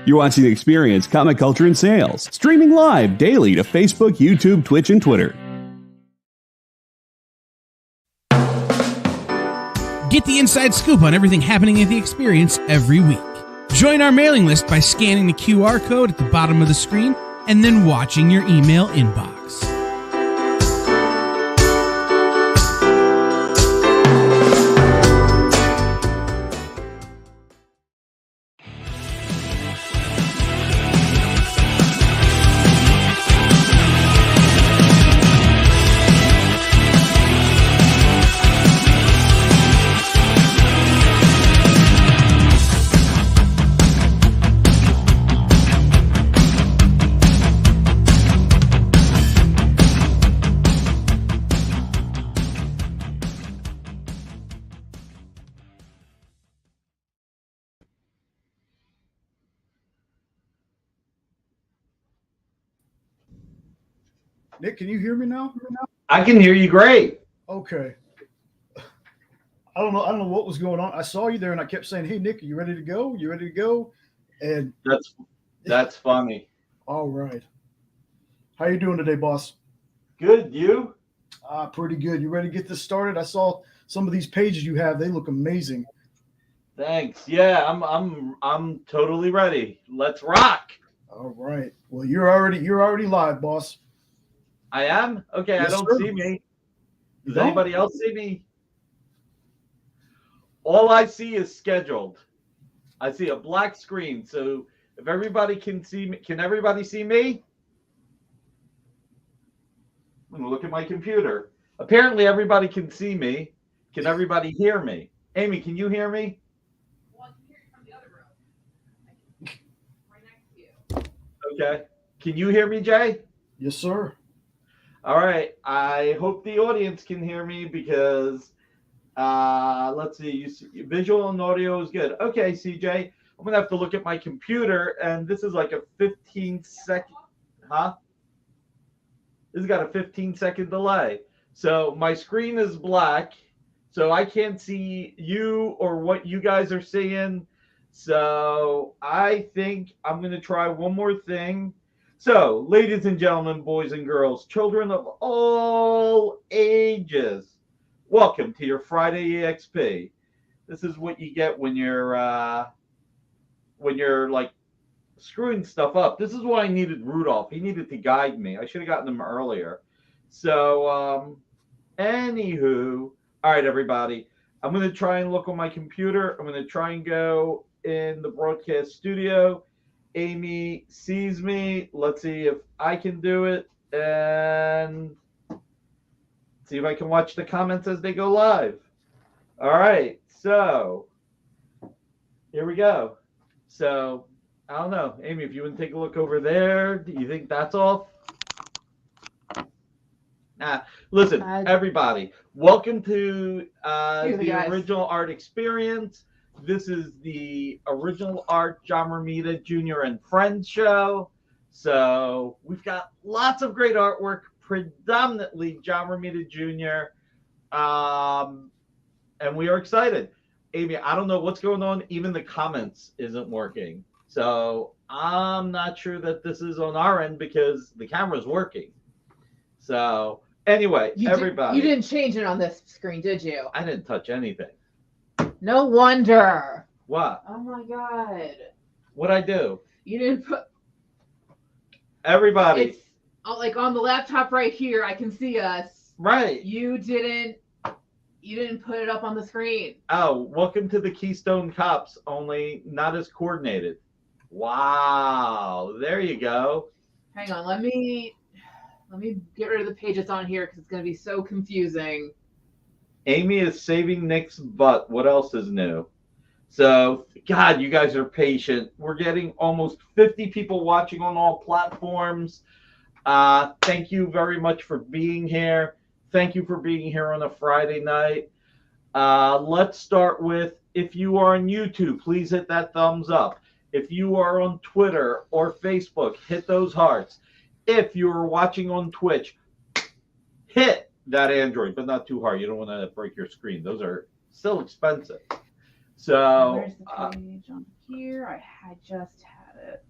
You're watching The Experience, Comic Culture and Sales, streaming live daily to Facebook, YouTube, Twitch, and Twitter. Get the inside scoop on everything happening at The Experience every week. Join our mailing list by scanning the QR code at the bottom of the screen and then watching your email inbox. Nick, can you hear me now? I can hear you great. Okay. I don't know what was going on. I saw you there and I kept saying, "Hey Nick, are you ready to go? You ready to go?" And that's funny. All right. How you doing today, boss? Good, you? Pretty good. You ready to get this started? I saw some of these pages you have. They look amazing. Thanks. Yeah, I'm totally ready. Let's rock. All right. Well, you're already live, boss. I am? Okay, Yes, I don't sir. see me. You Does don't? anybody else see me? All I see is scheduled. I see a black screen. So if everybody can see me, can everybody see me? I'm going to look at my computer. Apparently everybody can see me. Can everybody hear me? Amy, can you hear me? Well, I can hear you from the other room. Right next to you. Okay. Can you hear me, Jay? Yes, sir. All right. I hope the audience can hear me because let's see. You see, visual and audio is good. Okay, CJ. I'm gonna have to look at my computer, and this is like a 15-second. Huh? This has got a 15-second delay. So my screen is black, so I can't see you or what you guys are seeing. So I think I'm gonna try one more thing. So, ladies and gentlemen, boys and girls, children of all ages, welcome to your Friday EXP. This is what you get when you're like screwing stuff up. This is why I needed Rudolph. He needed to guide me. I should have gotten him earlier. So, anywho, all right, everybody. I'm going to try and look on my computer. I'm going to try and go in the broadcast studio. Amy sees me. Let's see if I can do it and see if I can watch the comments as they go live. All right, so here we go. So I don't know, Amy, if you want to take a look over there, do you think that's off? Listen, everybody, welcome to the Original Art Experience. This is the Original Art John Romita Jr. and Friends show. So we've got lots of great artwork, predominantly John Romita Jr. And we are excited. Amy, I don't know what's going on. Even the comments isn't working. So I'm not sure that this is on our end because the camera's working. So anyway, everybody. You didn't change it on this screen, did you? I didn't touch anything. No wonder. What? Oh my God. What'd I do? You didn't put. Everybody. It's like on the laptop right here. I can see us. Right. You didn't put it up on the screen. Oh, welcome to the Keystone Cops, only not as coordinated. Wow. There you go. Hang on. Let me get rid of the page that's on here because it's going to be so confusing. Amy is saving Nick's butt. What else is new? So, God, you guys are patient. We're getting almost 50 people watching on all platforms. Thank you very much for being here. Thank you for being here on a Friday night. Let's start with, if you are on YouTube, please hit that thumbs up. If you are on Twitter or Facebook, hit those hearts. If you are watching on Twitch, hit that Android, but not too hard. You don't want to break your screen. Those are still expensive. So where's the page on here? I just had it.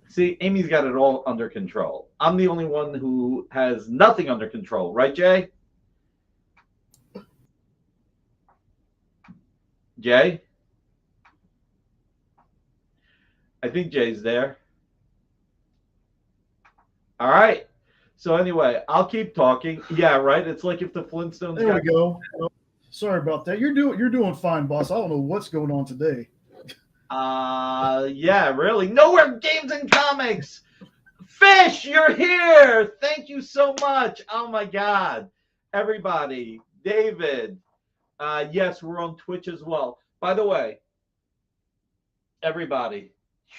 See, Amy's got it all under control. I'm the only one who has nothing under control. Right, Jay? Jay? I think Jay's there. All right. So anyway, I'll keep talking. Yeah, right. It's like if the Flintstones. There we go. Sorry about that. You're doing fine, boss. I don't know what's going on today. Yeah, really. Nowhere Games and Comics. Fish, you're here. Thank you so much. Oh my God, everybody. David. Yes, we're on Twitch as well. By the way, everybody,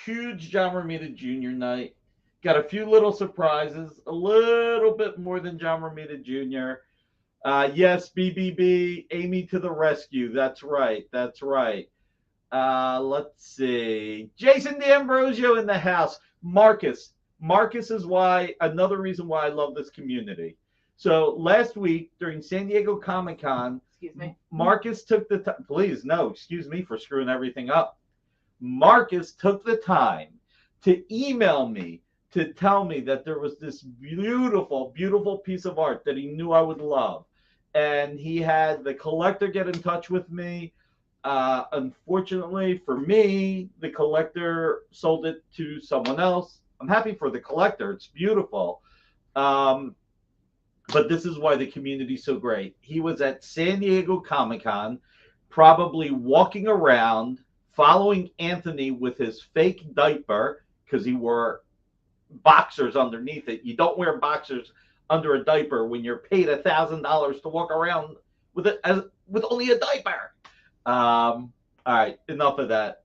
huge John Romita Jr. night. Got a few little surprises, a little bit more than John Romita Jr. Yes, BBB, Amy to the rescue. That's right. That's right. Let's see. Jason D'Ambrosio in the house. Marcus. Marcus is another reason why I love this community. So last week during San Diego Comic-Con, Excuse me. Marcus took the time. Please, no, excuse me for screwing everything up. Marcus took the time to email me to tell me that there was this beautiful, beautiful piece of art that he knew I would love. And he had the collector get in touch with me. Unfortunately for me, the collector sold it to someone else. I'm happy for the collector. It's beautiful. But this is why the community's so great. He was at San Diego Comic-Con, probably walking around, following Anthony with his fake diaper, because he wore boxers underneath it. You don't wear boxers under a diaper when you're paid $1,000 to walk around with only a diaper. All right, enough of that.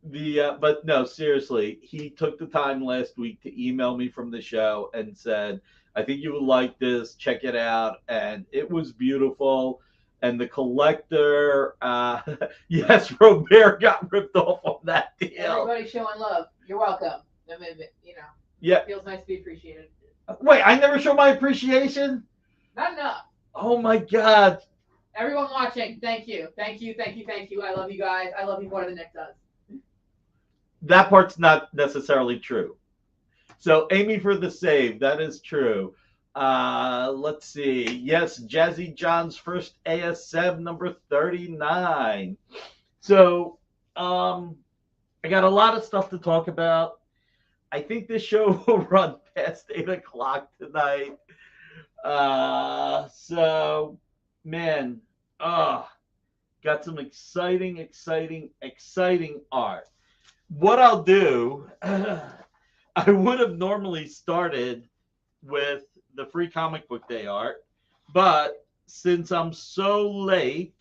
But no, seriously, he took the time last week to email me from the show and said, I think you would like this, check it out. And it was beautiful. And the collector, yes, Robert got ripped off on that deal. Everybody showing love. You're welcome. I mean, yeah, it feels nice to be appreciated. Wait, I never show my appreciation? Not enough. Oh my God. Everyone watching, thank you. Thank you, thank you, thank you. I love you guys. I love you more than Nick does. That part's not necessarily true. So Amy for the save, that is true. Let's see. Yes, Jazzy John's first ASM number 39. So I got a lot of stuff to talk about. I think this show will run past 8 o'clock tonight. So man, got some exciting art. What I'll do, I would have normally started with the free comic book day art, but since I'm so late,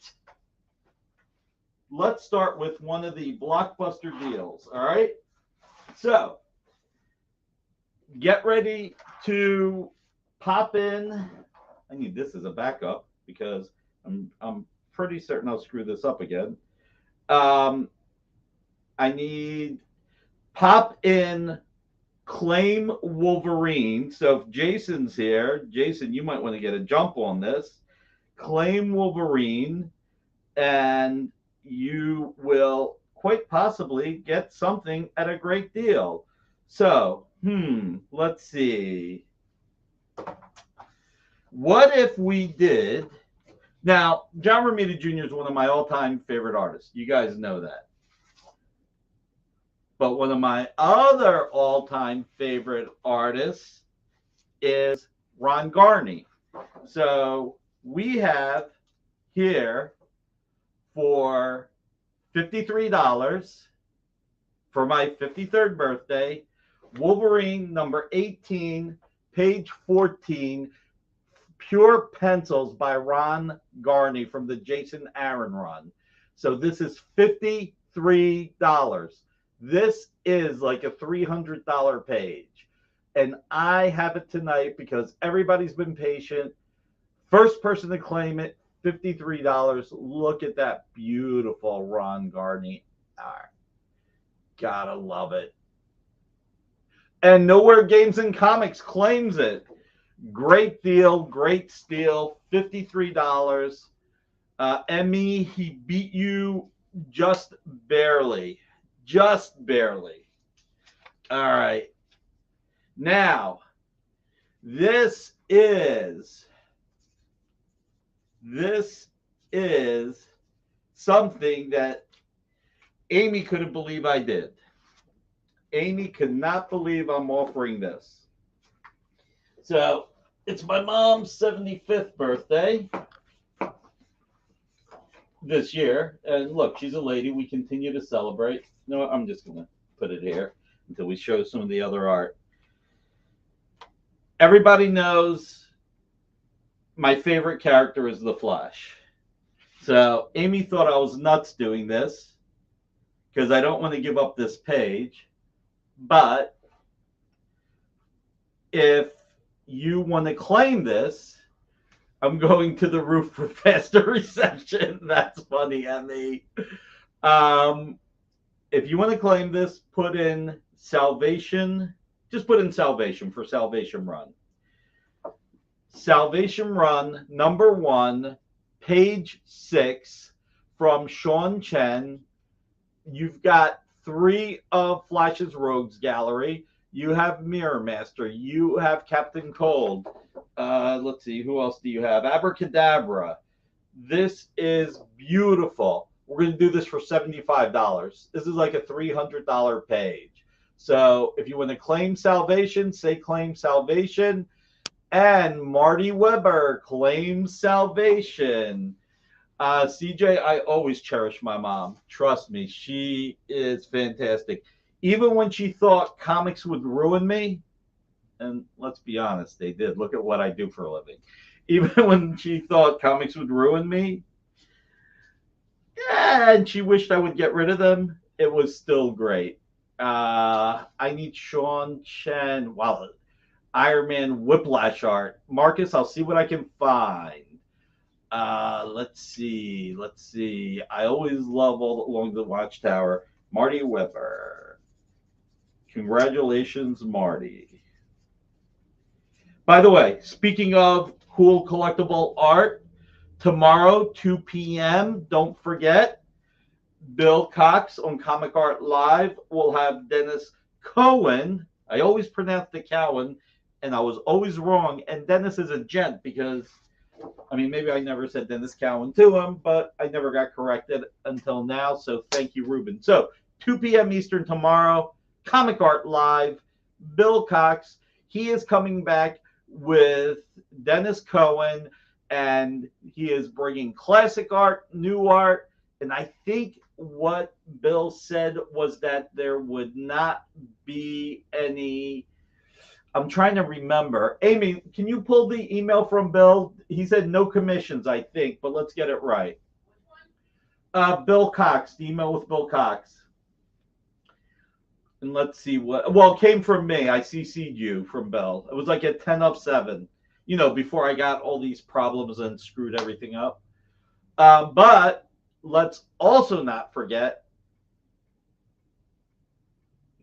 let's start with one of the blockbuster deals. All right, so get ready to pop in. I need this as a backup because I'm pretty certain I'll screw this up again. I need pop in Claim Wolverine. So if Jason's here, Jason, you might want to get a jump on this. Claim Wolverine, and you will quite possibly get something at a great deal. So, let's see. What if we did? Now, John Romita Jr. is one of my all-time favorite artists. You guys know that. But one of my other all-time favorite artists is Ron Garney. So we have here for $53 for my 53rd birthday, Wolverine number 18, page 14, pure pencils by Ron Garney from the Jason Aaron run. So this is $53. This is like a $300 page. And I have it tonight because everybody's been patient. First person to claim it, $53. Look at that beautiful Ron Garney art. Gotta love it. And Nowhere Games and Comics claims it. Great deal, great steal, $53. Emmy, he beat you just barely. just barely. All right. Now, this is something that Amy couldn't believe I did. Amy could not believe I'm offering this. So it's my mom's 75th birthday this year. And look, she's a lady. We continue to celebrate. No, I'm just going to put it here until we show some of the other art. Everybody knows my favorite character is the Flash. So Amy thought I was nuts doing this because I don't want to give up this page. But if you want to claim this, I'm going to the roof for faster reception. That's funny, Emmy. If you want to claim this, put in Salvation. Just put in Salvation for Salvation Run. Salvation Run, #1, page 6 from Chen. You've got 3 of Flash's Rogues Gallery. You have Mirror Master. You have Captain Cold. Let's see, who else do you have? Abracadabra. This is beautiful. We're going to do this for $75. This is like a $300 page. So if you want to claim Salvation, say claim Salvation. And Marty Weber claims Salvation. CJ, I always cherish my mom. Trust me, she is fantastic. Even when she thought comics would ruin me, and let's be honest, they did. Look at what I do for a living. Even when she thought comics would ruin me, and she wished I would get rid of them, it was still great. I need Chen. Wow. Iron Man Whiplash art. Marcus, I'll see what I can find. Let's see. I always love all along the Watchtower. Marty Weber. Congratulations, Marty. By the way, speaking of cool collectible art, tomorrow, 2 p.m., don't forget, Bill Cox on Comic Art Live will have Dennis Cohen. I always pronounce the Cowan, and I was always wrong. And Dennis is a gent because, I mean, maybe I never said Dennis Cowan to him, but I never got corrected until now. So thank you, Ruben. So 2 p.m. Eastern tomorrow, Comic Art Live, Bill Cox. He is coming back with Dennis Cohen, and he is bringing classic art, new art. And I think what Bill said was that there would not be any. I'm trying to remember. Amy, can you pull the email from Bill? He said no commissions, I think, but let's get it right. Bill Cox, the email with Bill Cox. And let's see what, well, it came from me. I CC'd you from Bill. It was like at 10 of 7, you know, before I got all these problems and screwed everything up. But let's also not forget,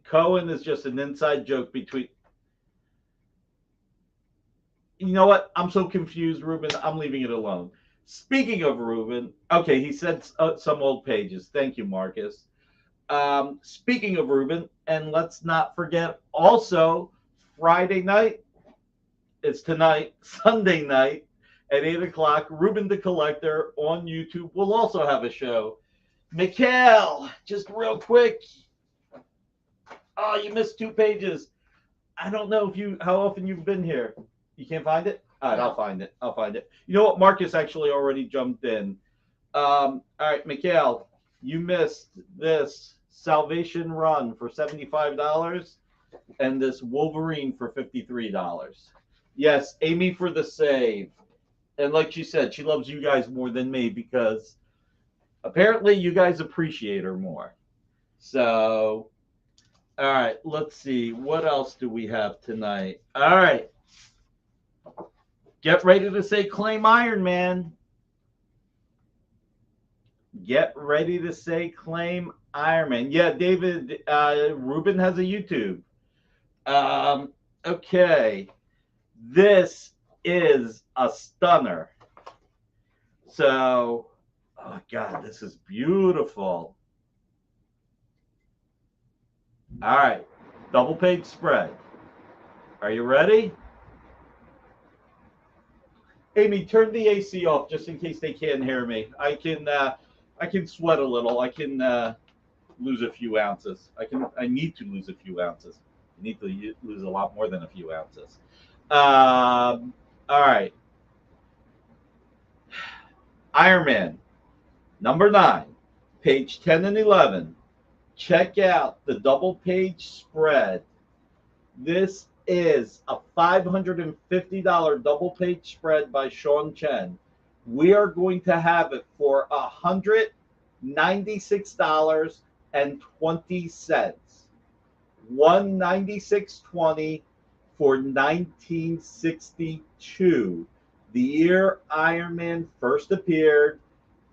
Cohen is just an inside joke between. You know what? I'm so confused, Ruben. I'm leaving it alone. Speaking of Ruben, okay, he said some old pages. Thank you, Marcus. Speaking of Ruben, and let's not forget also Friday night, it's tonight, Sunday night at 8 o'clock, Ruben the Collector on YouTube will also have a show. Mikhail, just real quick. Oh, you missed 2 pages. I don't know how often you've been here. You can't find it? All right, I'll find it. You know what? Marcus actually already jumped in. All right, Mikhail, you missed this Salvation Run for $75 and this Wolverine for $53. Yes, Amy for the save. And like she said, she loves you guys more than me because apparently you guys appreciate her more. So, all right, let's see. What else do we have tonight? All right. Get ready to say claim Iron Man. Get ready to say claim Iron Man. Yeah, David, Ruben has a YouTube. Okay. This is a stunner. So, oh God, this is beautiful. All right, double page spread. Are you ready? Amy, turn the AC off just in case they can't hear me. I can sweat a little. I can lose a few ounces. I need to lose a few ounces. I need to lose a lot more than a few ounces. All right. Iron Man, number 9, page 10 and 11. Check out the double page spread. This is a $550 double page spread by Chen. We are going to have it for $196.20. $196.20 for 1962, the year Iron Man first appeared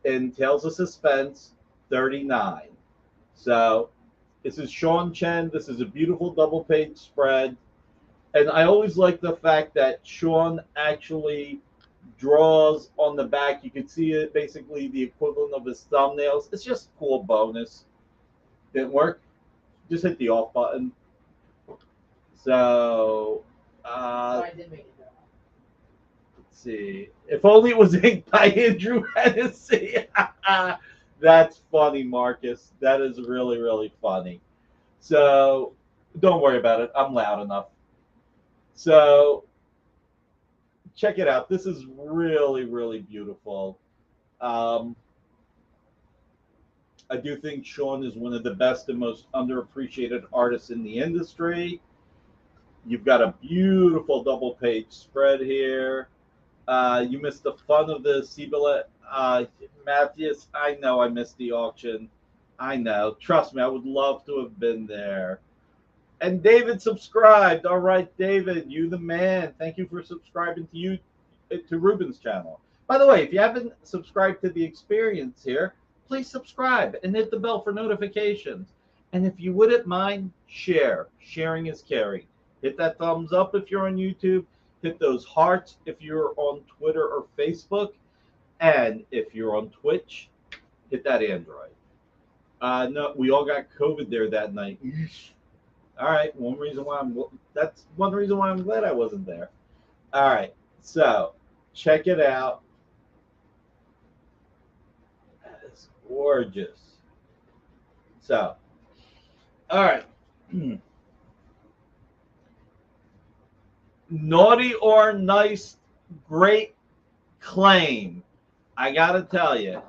in Tales of Suspense 39. So this is Chen. This is a beautiful double page spread. And I always like the fact that Chen actually draws on the back. You can see it basically the equivalent of his thumbnails. It's just a cool bonus. Didn't work. Just hit the off button. So, I did make it. let's see. If only it was inked by Andrew Hennessy. That's funny, Marcus. That is really, really funny. So, don't worry about it. I'm loud enough. So, check it out. This is really, really beautiful. I do think Chen is one of the best and most underappreciated artists in the industry. You've got a beautiful double page spread here. You missed the fun of the Sibylla. Matthias, I know I missed the auction. I know. Trust me, I would love to have been there. And David subscribed. All right, David, you the man. Thank you for subscribing to Ruben's channel. By the way, if you haven't subscribed to The Experience here, please subscribe and hit the bell for notifications. And if you wouldn't mind, share. Sharing is caring. Hit that thumbs up if you're on YouTube. Hit those hearts if you're on Twitter or Facebook. And if you're on Twitch, hit that Android. No, we all got COVID there that night. All right, that's one reason why I'm glad I wasn't there. All right, so check it out. It's gorgeous. So, all right. Naughty or nice, great claim. I gotta tell you,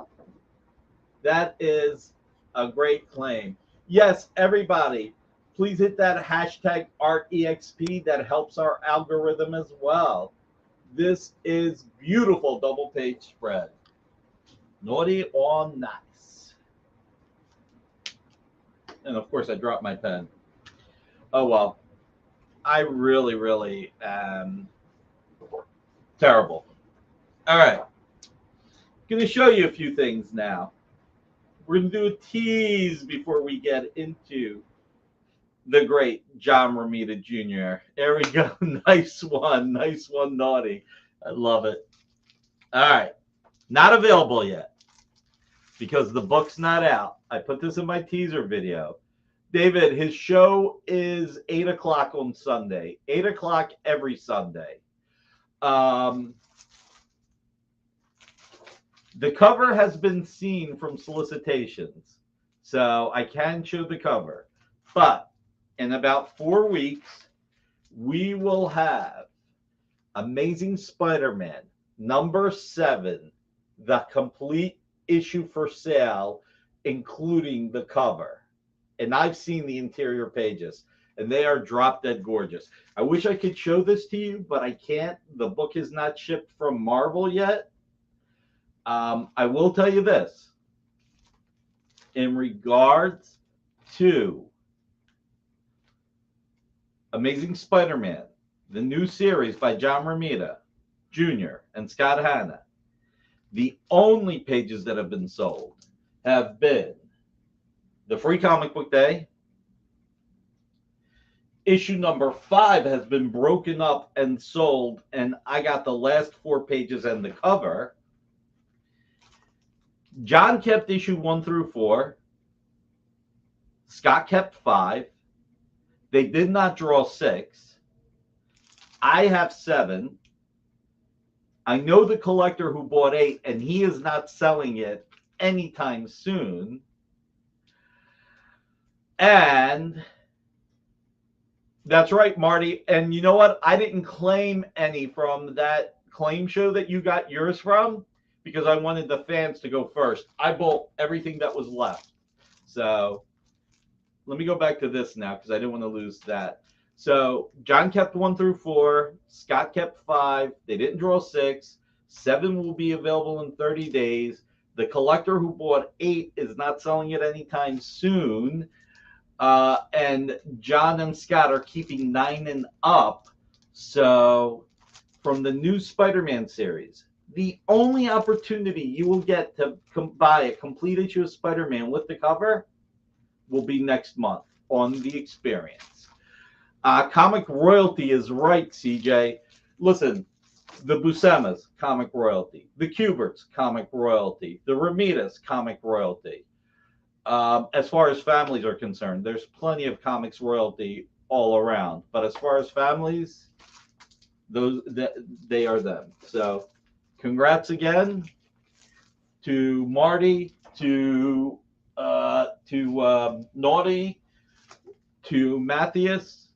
that is a great claim. Yes, everybody, please hit that hashtag ArtEXP. That helps our algorithm as well. This is beautiful double page spread. Naughty or nice. And of course, I dropped my pen. Oh, well. I really, really am terrible. All right. Going to show you a few things now. We're going to do a tease before we get into the great John Romita Jr. There we go. Nice one. Nice one, Naughty. I love it. All right. Not available yet because the book's not out. I put this in my teaser video. David, his show is 8 o'clock on Sunday. 8 o'clock every Sunday. The cover has been seen from solicitations, so I can show the cover. But in about 4 weeks, we will have Amazing Spider-Man number 7, the complete issue for sale, including the cover. And I've seen the interior pages, and they are drop dead gorgeous. I wish I could show this to you, but I can't. The book is not shipped from Marvel yet. I will tell you this. In regards to Amazing Spider-Man, the new series by John Romita Jr. and Scott Hanna, the only pages that have been sold have been the Free Comic Book Day. Issue number 5 has been broken up and sold, and I got the last 4 pages and the cover. John kept issue 1 through 4. Scott kept 5. They did not draw 6. I have 7. I know the collector who bought 8, and he is not selling it anytime soon. And that's right, Marty. And you know what? I didn't claim any from that claim show that you got yours from because I wanted the fans to go first. I bought everything that was left. So let me go back to this now because I didn't want to lose that. So John kept 1 through 4. Scott kept 5. They didn't draw 6. 7 will be available in 30 days. The collector who bought 8 is not selling it anytime soon. And John and Scott are keeping 9 and up. So from the new Spider-Man series, the only opportunity you will get to buy a complete issue of Spider-Man with the cover will be next month on the Experience. Comic royalty is right, CJ. Listen, the Buscema's comic royalty, the Kuberts comic royalty, the Ramitas comic royalty. As far as families are concerned, there's plenty of comics royalty all around. But as far as families, they are them. So, congrats again to Marty, to Naughty, to Matthias.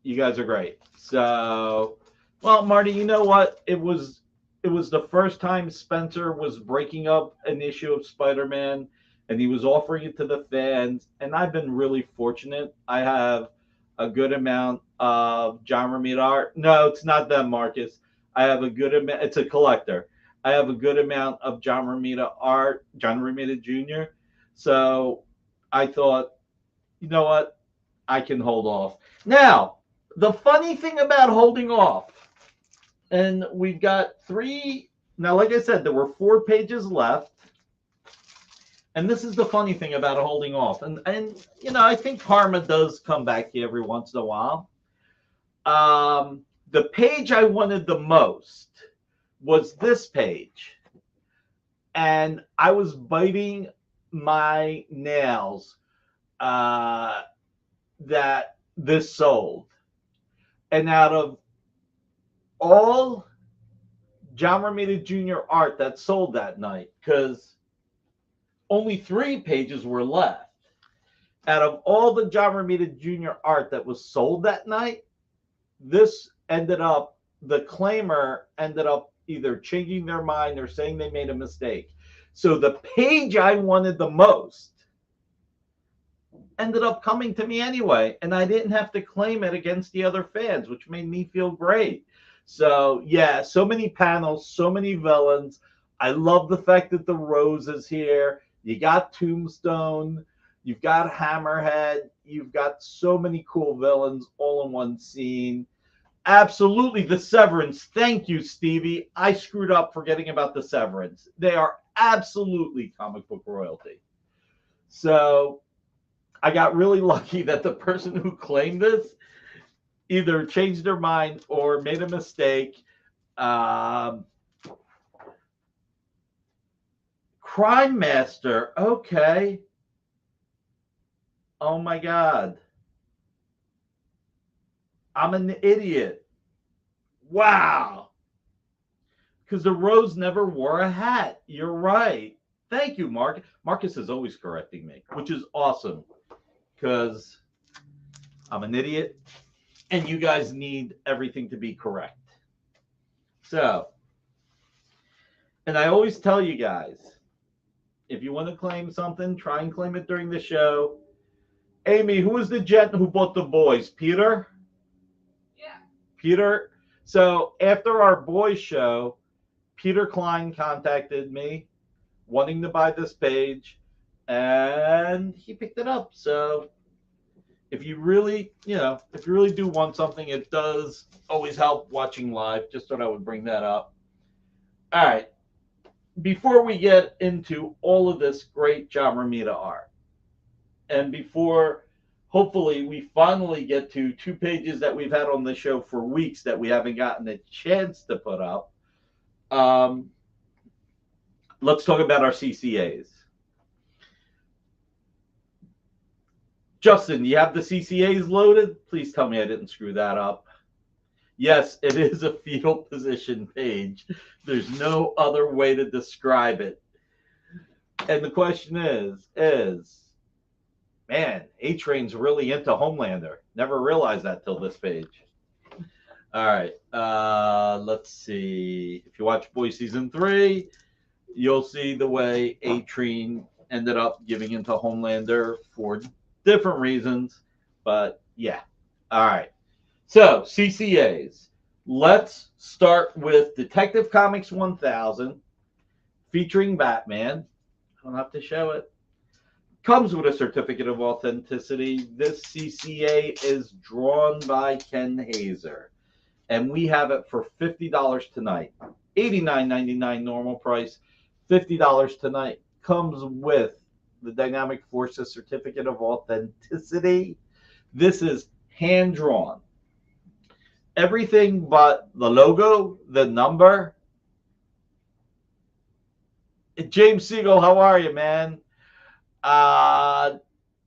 You guys are great. So, well, Marty, you know what? It was the first time Spencer was breaking up an issue of Spider-Man, and he was offering it to the fans. And I've been really fortunate. I have a good amount of John Romita art. No, it's not them, Marcus. I have a good amount. It's a collector. I have a good amount of John Romita art, John Romita Jr. So I thought, you know what? I can hold off. Now, the funny thing about holding off, and we've got 3. Now, like I said, there were 4 pages left. And this is the funny thing about holding off. And you know, I think karma does come back here every once in a while. The page I wanted the most was this page. And I was biting my nails that this sold. And out of all John Romita Jr. art that sold that night, because only 3 pages were left. Out of all the John Romita Jr. art that was sold that night, this ended up, the claimer ended up either changing their mind or saying they made a mistake. So the page I wanted the most ended up coming to me anyway, and I didn't have to claim it against the other fans, which made me feel great. So yeah, so many panels, so many villains. I love the fact that the Rose is here. You got Tombstone, you've got Hammerhead, you've got so many cool villains all in one scene. Absolutely, the Severance. Thank you, Stevie. I screwed up forgetting about the Severance. They are absolutely comic book royalty. So I got really lucky that the person who claimed this either changed their mind or made a mistake. Crime Master. Okay. Oh my God. I'm an idiot. Wow. Because the Rose never wore a hat. You're right. Thank you, Mark. Marcus is always correcting me, which is awesome. Because I'm an idiot. And you guys need everything to be correct. So, and I always tell you guys, if you want to claim something, try and claim it during the show. Amy, who was the gent who bought the boys? Peter? Yeah. Peter. So after our boys show, Peter Klein contacted me wanting to buy this page, and he picked it up. So if you really, if you really do want something, it does always help watching live. Just thought I would bring that up. All right. Before we get into all of this great John Romita art, and before hopefully we finally get to 2 pages that we've had on the show for weeks that we haven't gotten a chance to put up, let's talk about our CCAs. Justin, you have the CCAs loaded? Please tell me I didn't screw that up. Yes, it is a fetal position page. There's no other way to describe it. And the question is, man, A-Train's really into Homelander. Never realized that till this page. All right, let's see. If you watch Boys Season 3, you'll see the way A-Train ended up giving into Homelander for different reasons. But, yeah. All right. So, CCAs. Let's start with Detective Comics 1000, featuring Batman. I don't have to show it. Comes with a certificate of authenticity. This CCA is drawn by Ken Hazer. And we have it for $50 tonight. $89.99 normal price. $50 tonight. Comes with the Dynamic Forces certificate of authenticity. This is hand-drawn. Everything but the logo, the number. James Siegel, how are you, man?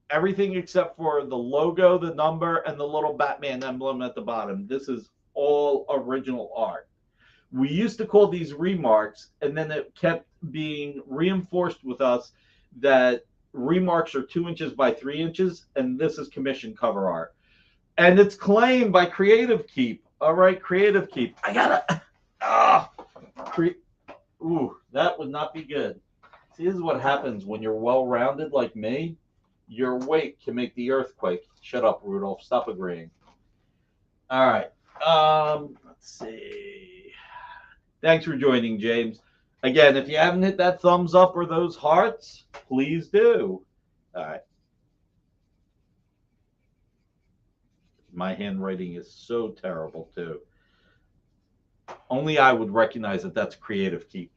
Everything except for the logo, the number, and the little Batman emblem at the bottom. This is all original art. We used to call these remarks, and then it kept being reinforced with us that remarks are 2 inches by 3 inches, and this is commission cover art. And it's claimed by Creative Keep. All right, Creative Keep. I gotta. Ooh, that would not be good. See, this is what happens when you're well-rounded like me. Your weight can make the earthquake. Shut up, Rudolph. Stop agreeing. All right. Let's see. Thanks for joining, James. Again, if you haven't hit that thumbs up or those hearts, please do. All right. My handwriting is so terrible, too. Only I would recognize that that's Creative Keep.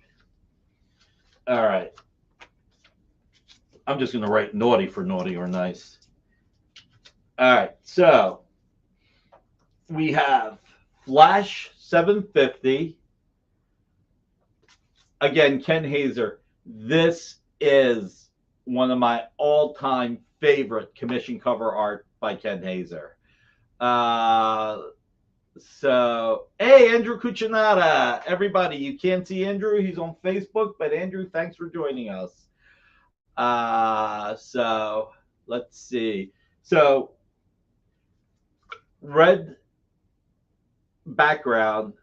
All right. I'm just going to write naughty for naughty or nice. All right. So we have Flash 750. Again, Ken Hazer. This is one of my all-time favorite commission cover art by Ken Hazer. So, hey, Andrew Cuccinata. Everybody, you can't see Andrew. He's on Facebook. But, Andrew, thanks for joining us. So, let's see. So, red background.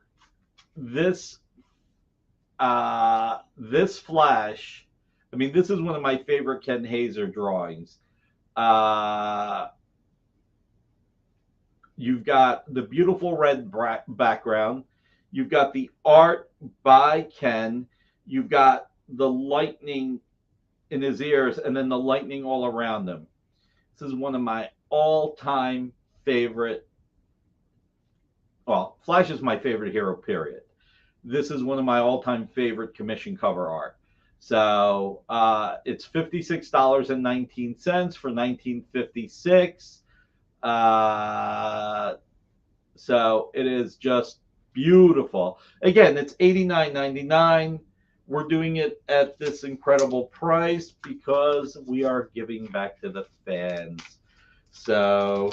This Flash. I mean, this is one of my favorite Ken Hazer drawings. You've got the beautiful red background. You've got the art by Ken. You've got the lightning in his ears and then the lightning all around him. This is one of my all-time favorite. Well, Flash is my favorite hero, period. This is one of my all-time favorite commission cover art. So it's $56.19 for 1956. So it is just beautiful. Again, it's $89.99. We're doing it at this incredible price because we are giving back to the fans. So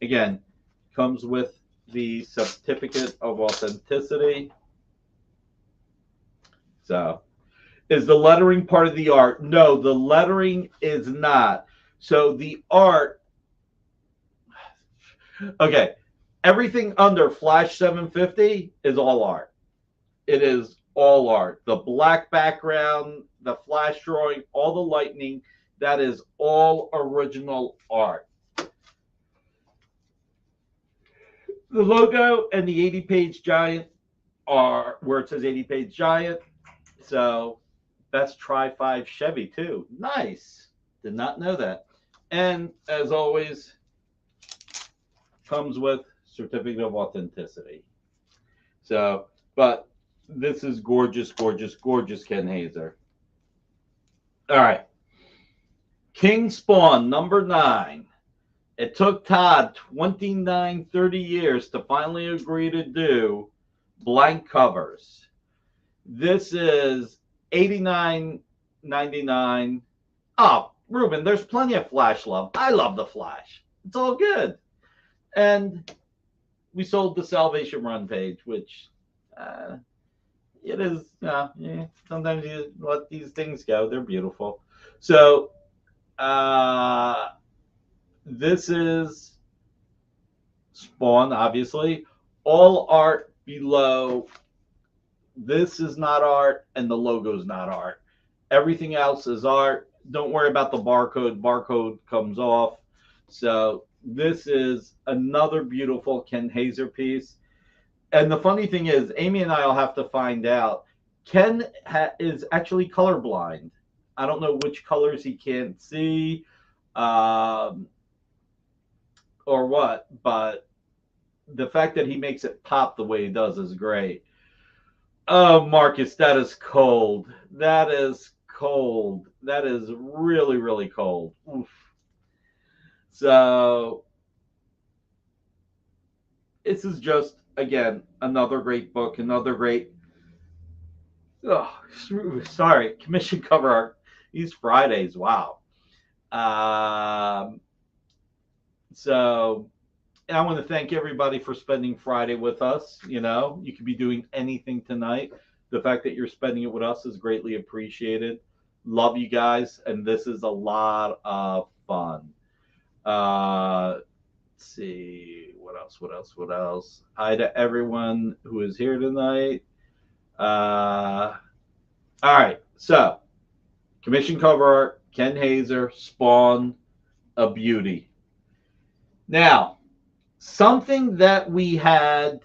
again, comes with the certificate of authenticity. So is the lettering part of the art? No, the lettering is not. So the art. Okay, everything under Flash 750 is all art. It is all art. The black background, the Flash drawing, all the lightning, that is all original art. The logo and the 80-page giant are where it says 80-page giant. So, best Tri-5 Chevy, too. Nice. Did not know that. And, as always, comes with certificate of authenticity. So, but this is gorgeous, gorgeous, gorgeous Ken Hazer. All right. King Spawn, number 9. It took Todd 29, 30 years to finally agree to do blank covers. This is $89.99. Oh, Ruben, there's plenty of Flash love. I love the Flash. It's all good. And we sold the Salvation Run page, which it is, sometimes you let these things go. They're beautiful. So this is Spawn, obviously. All art below. This is not art, and the logo's not art. Everything else is art. Don't worry about the barcode. Barcode comes off. So this is another beautiful Ken Hazer piece. And the funny thing is, Amy and I will have to find out. Ken is actually colorblind. I don't know which colors he can't see or what, but the fact that he makes it pop the way he does is great. Oh, Marcus, that is cold. That is cold. That is really, really cold. Oof. So this is just, again, another great book, another great, commission cover art. These Fridays, wow. So I want to thank everybody for spending Friday with us. You know, you could be doing anything tonight. The fact that you're spending it with us is greatly appreciated. Love you guys, and this is a lot of fun. Let's see, what else? Hi to everyone who is here tonight. All right, so commission cover art, Ken Hazer, Spawn, a beauty. Now, something that we had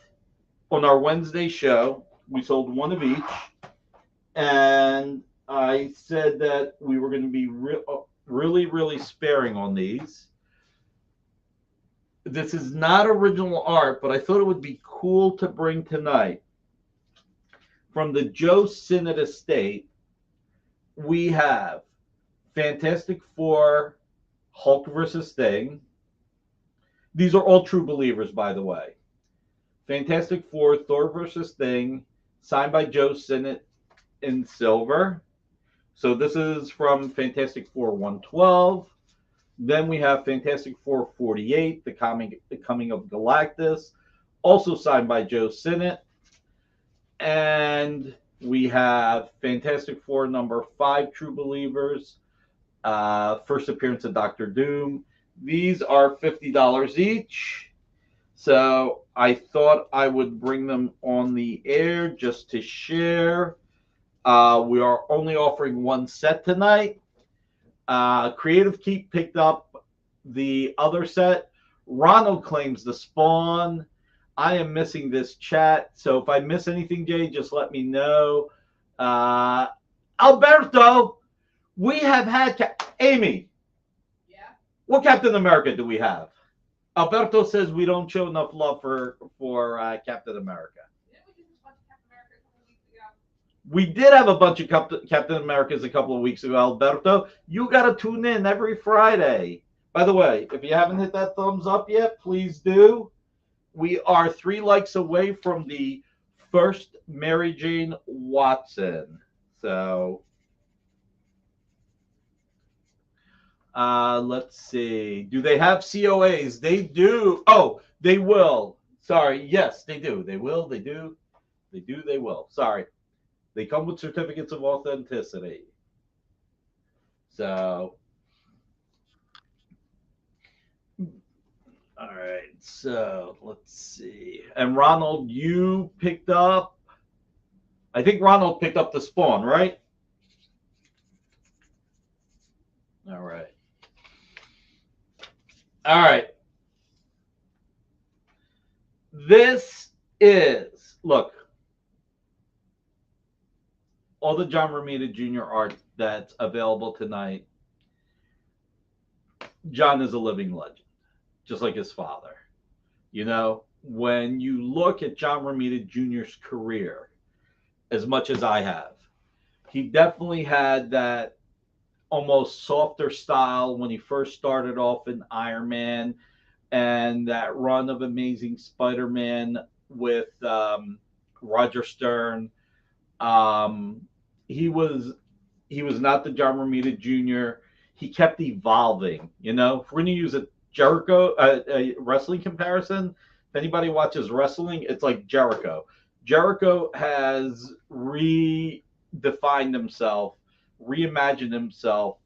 on our Wednesday show, we sold one of each, and I said that we were going to be really, really sparing on these. This is not original art, but I thought it would be cool to bring tonight. From the Joe Sinnott estate, we have Fantastic Four, Hulk versus Thing. These are all true believers, by the way. Fantastic Four, Thor versus Thing, signed by Joe Sinnott in silver. So this is from Fantastic Four 112. Then we have Fantastic Four 48, the Coming of Galactus, also signed by Joe Sinnott. And we have Fantastic Four number 5, True Believers, first appearance of Doctor Doom. These are $50 each. So I thought I would bring them on the air just to share. We are only offering one set tonight. Creative Keep picked up the other set. Ronald claims the Spawn. I am missing this chat, so if I miss anything, Jay, just let me know. Alberto, we have had Amy. Yeah. What Captain America do we have? Alberto says we don't show enough love for Captain America. We did have a bunch of Captain Americas a couple of weeks ago, Alberto. You got to tune in every Friday. By the way, if you haven't hit that thumbs up yet, please do. We are 3 likes away from the first Mary Jane Watson. So, let's see. Do they have COAs? They do. Oh, they will. Sorry. Yes, they do. They will. They do. They do. They will. Sorry. They come with certificates of authenticity. So, all right. So, let's see. And Ronald, you picked up, I think Ronald picked up the Spawn, right? All right. All right. This is, look, all the John Romita Jr. art that's available tonight. John is a living legend, just like his father. You know, when you look at John Romita Jr.'s career, as much as I have, he definitely had that almost softer style when he first started off in Iron Man and that run of Amazing Spider-Man with Roger Stern. He was not the John Romita Jr. he kept evolving. You know, if we're going to use a Jericho a wrestling comparison, if anybody watches wrestling, it's like Jericho. Jericho has redefined himself, reimagined himself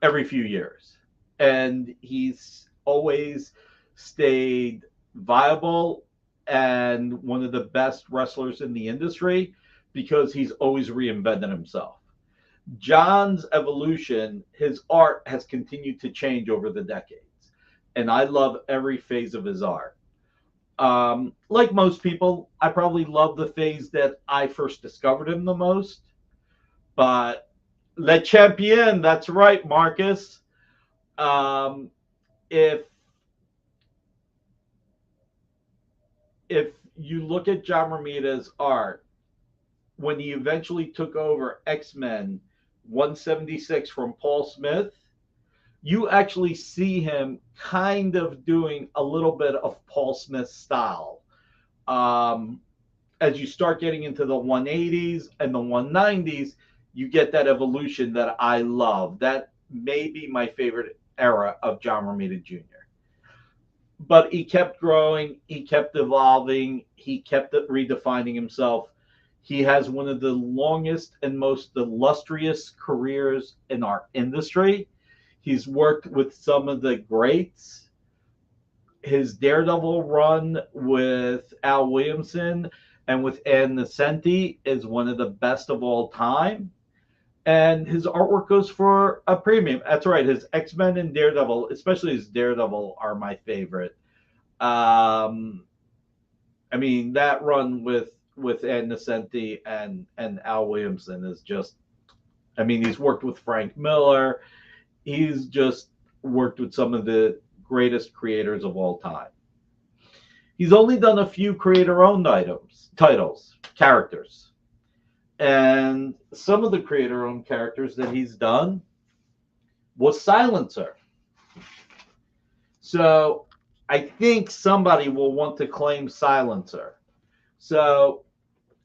every few years. And he's always stayed viable and one of the best wrestlers in the industry because he's always reinvented himself. John's evolution, his art has continued to change over the decades. And I love every phase of his art. Like most people, I probably love the phase that I first discovered him the most. But Le Champion, that's right, Marcus. If you look at John Romita's art, when he eventually took over X-Men 176 from Paul Smith, you actually see him kind of doing a little bit of Paul Smith's style. As you start getting into the 180s and the 190s, you get that evolution that I love. That may be my favorite era of John Romita Jr. But he kept growing, he kept evolving, he kept redefining himself. He has one of the longest and most illustrious careers in our industry. He's worked with some of the greats. His Daredevil run with Al Williamson and with Ann Nesenti is one of the best of all time. And his artwork goes for a premium. That's right. His X-Men and Daredevil, especially his Daredevil, are my favorite. I mean, that run with Ann Nesenti and Al Williamson is just, I mean, he's worked with Frank Miller. He's just worked with some of the greatest creators of all time. He's only done a few creator-owned titles, characters. And some of the creator-owned characters that he's done was Silencer. So I think somebody will want to claim Silencer. So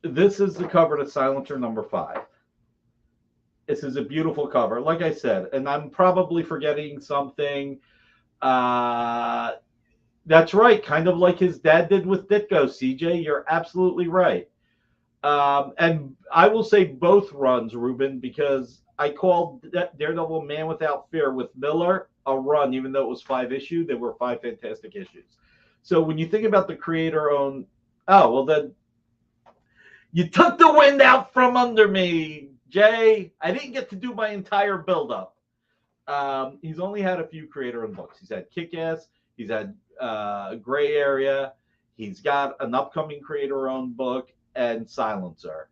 this is the cover to Silencer number 5. This is a beautiful cover, like I said, and I'm probably forgetting something. That's right, kind of like his dad did with Ditko, CJ. You're absolutely right. And I will say both runs, Ruben, because I called Daredevil Man Without Fear with Miller a run, even though it was 5 issues. There were 5 fantastic issues. So when you think about the creator-owned, oh, well then, you took the wind out from under me, Jay. I didn't get to do my entire build-up. He's only had a few creator-owned books. He's had Kick-Ass. He's had Gray Area. He's got an upcoming creator-owned book and Silencer.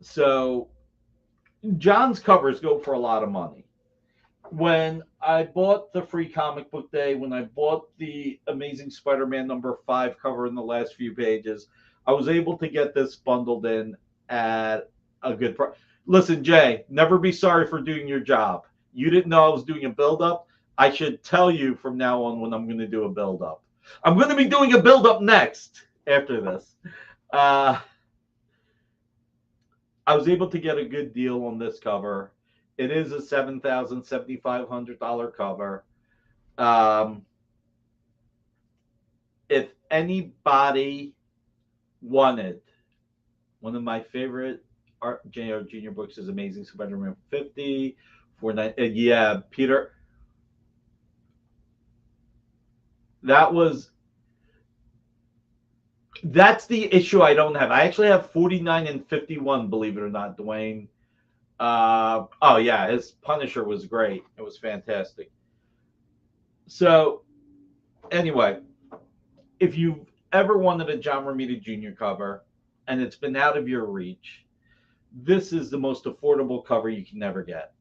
So John's covers go for a lot of money. When I bought the free comic book day, when I bought the Amazing Spider-Man number 5 cover in the last few pages, I was able to get this bundled in at a good price. Listen, Jay, never be sorry for doing your job. You didn't know I was doing a build-up. I should tell you from now on when I'm going to do a build-up. I'm going to be doing a build-up next after this. I was able to get a good deal on this cover. It is a $7,000, $7,500 cover. If anybody wanted one of my favorite JRJR books is Amazing Spider-Man 50. Yeah, Peter. That's the issue I don't have. I actually have 49 and 51, believe it or not, Dwayne. Oh yeah, his Punisher was great. It was fantastic. So anyway, if you've ever wanted a John Romita Jr. cover and it's been out of your reach, this is the most affordable cover you can ever get.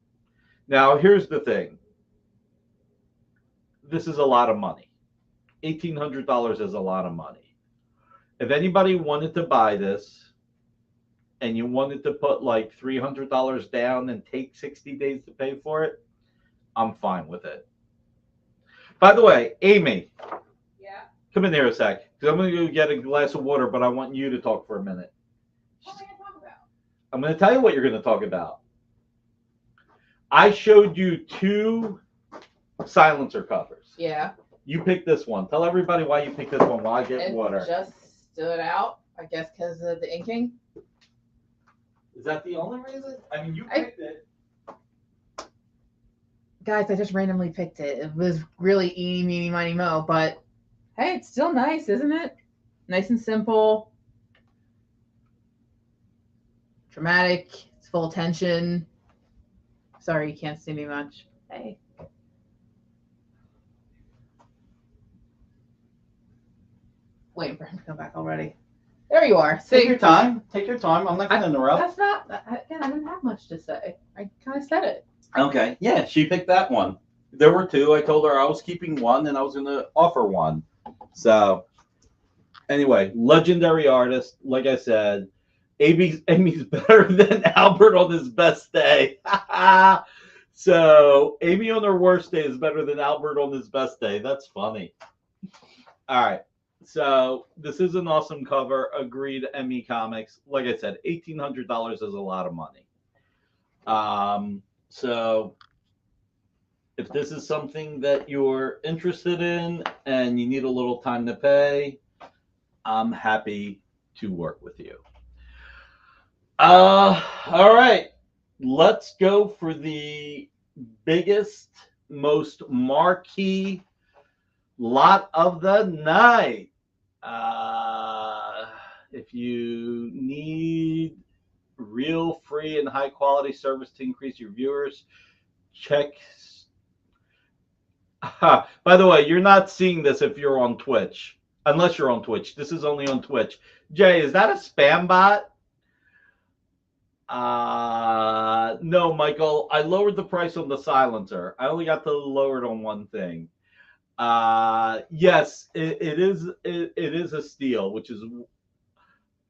Now, here's the thing. This is a lot of money. $1,800 is a lot of money. If anybody wanted to buy this and you wanted to put like $300 down and take 60 days to pay for it, I'm fine with it. By the way, Amy. Yeah. Come in here a sec, because I'm going to go get a glass of water, but I want you to talk for a minute. What am I going to talk I'm going to tell you what you're going to talk about. I showed you 2 silencer covers. Yeah. You picked this one. Tell everybody why you picked this one while I get water. It just stood out, I guess, because of the inking. Is that the only reason? I mean, you picked it. Guys, I just randomly picked it. It was really eeny, meeny, miny, mo, but hey, it's still nice, isn't it? Nice and simple. Dramatic. It's full of tension. Sorry, you can't see me much. Hey. Waiting for him to come back already. There you are. See? Take your time. Take your time. I'm not going to interrupt. That's not, again, I didn't have much to say. I kind of said it. Okay. Yeah, she picked that one. There were 2. I told her I was keeping one and I was going to offer one. So, anyway, legendary artist. Like I said, Amy's better than Albert on his best day. So, Amy on her worst day is better than Albert on his best day. That's funny. All right. So, this is an awesome cover. Agreed, Emmy Comics. Like I said, $1,800 is a lot of money. So, if this is something that you're interested in and you need a little time to pay, I'm happy to work with you. All right. Let's go for the biggest, most marquee lot of the night. If you need real free and high quality service to increase your viewers, check. By the way, you're not seeing this if you're on Twitch, unless you're on Twitch. This is only on Twitch. Jay, is that a spam bot? No, Michael. I lowered the price on the silencer. I only got to lower it on one thing. Yes, it is a steal, which is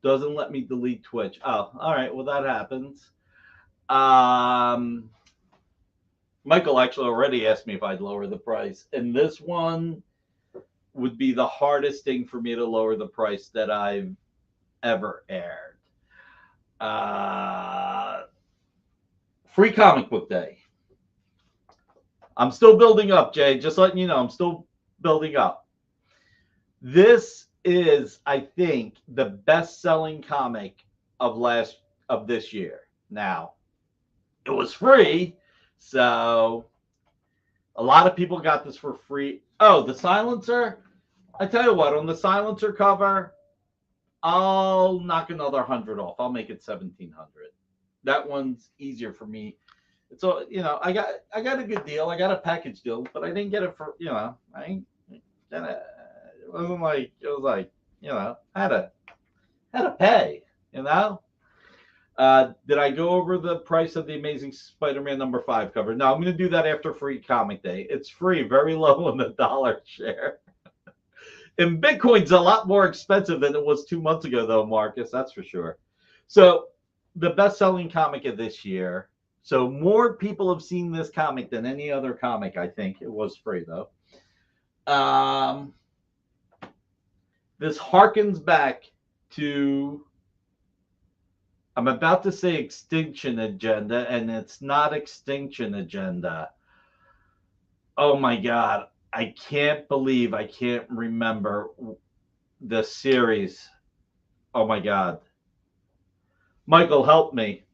doesn't let me delete Twitch. Oh, all right. Well, that happens. Michael actually already asked me if I'd lower the price, and this one would be the hardest thing for me to lower the price that I've ever aired. Free comic book day. I'm still building up, Jay. Just letting you know, I'm still building up. This is, I think, the best-selling comic of this year. Now, it was free, so a lot of people got this for free. Oh, the silencer. I tell you what, on the silencer cover, I'll knock another 100 off. I'll make it 1,700. That one's easier for me. So, I got a good deal. I got a package deal, but I didn't get it for, I ain't get it. It wasn't like, I had to pay, Did I go over the price of the Amazing Spider-Man #5 cover? No, I'm going to do that after Free Comic Day. It's free, very low on the dollar share. And Bitcoin's a lot more expensive than it was 2 months ago, though, Marcus. That's for sure. So the best-selling comic of this year. So more people have seen this comic than any other comic, I think. It was free, though. This harkens back to, I'm about to say Extinction Agenda, and it's not Extinction Agenda. Oh, my God. I can't believe I can't remember the series. Oh, my God. Michael, help me.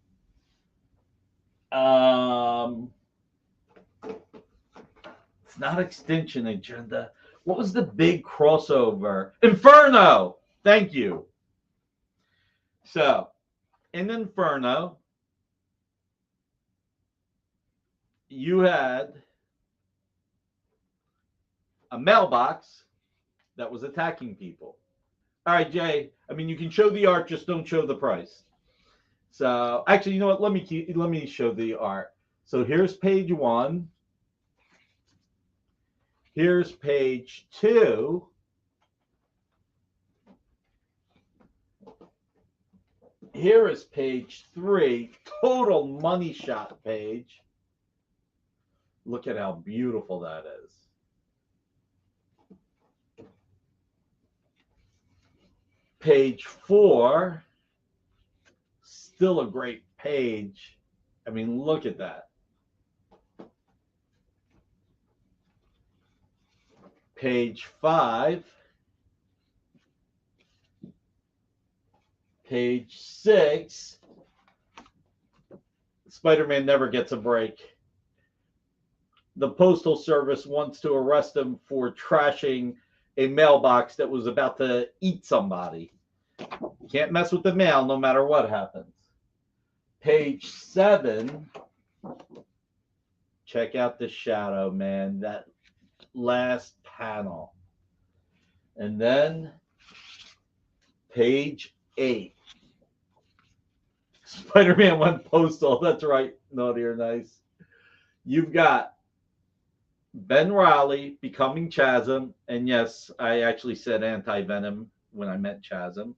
It's not Extinction Agenda. What was the big crossover? Inferno. Thank you. So, in Inferno, you had a mailbox that was attacking people. All right, Jay. I mean, you can show the art, just don't show the price. So, actually, you know what? Let me show the art. So here's page 1. Here's page 2. Here is page 3. Total money shot page. Look at how beautiful that is. Page 4. still a great page. I mean, look at that. Page 5. Page 6. Spider-Man never gets a break. The Postal Service wants to arrest him for trashing a mailbox that was about to eat somebody. You can't mess with the mail no matter what happens. Page 7. Check out the shadow, man. That last panel. And then page 8. Spider-Man went postal. That's right. Naughty or nice. You've got Ben Reilly becoming Chasm. And yes, I actually said anti-Venom when I meant Chasm.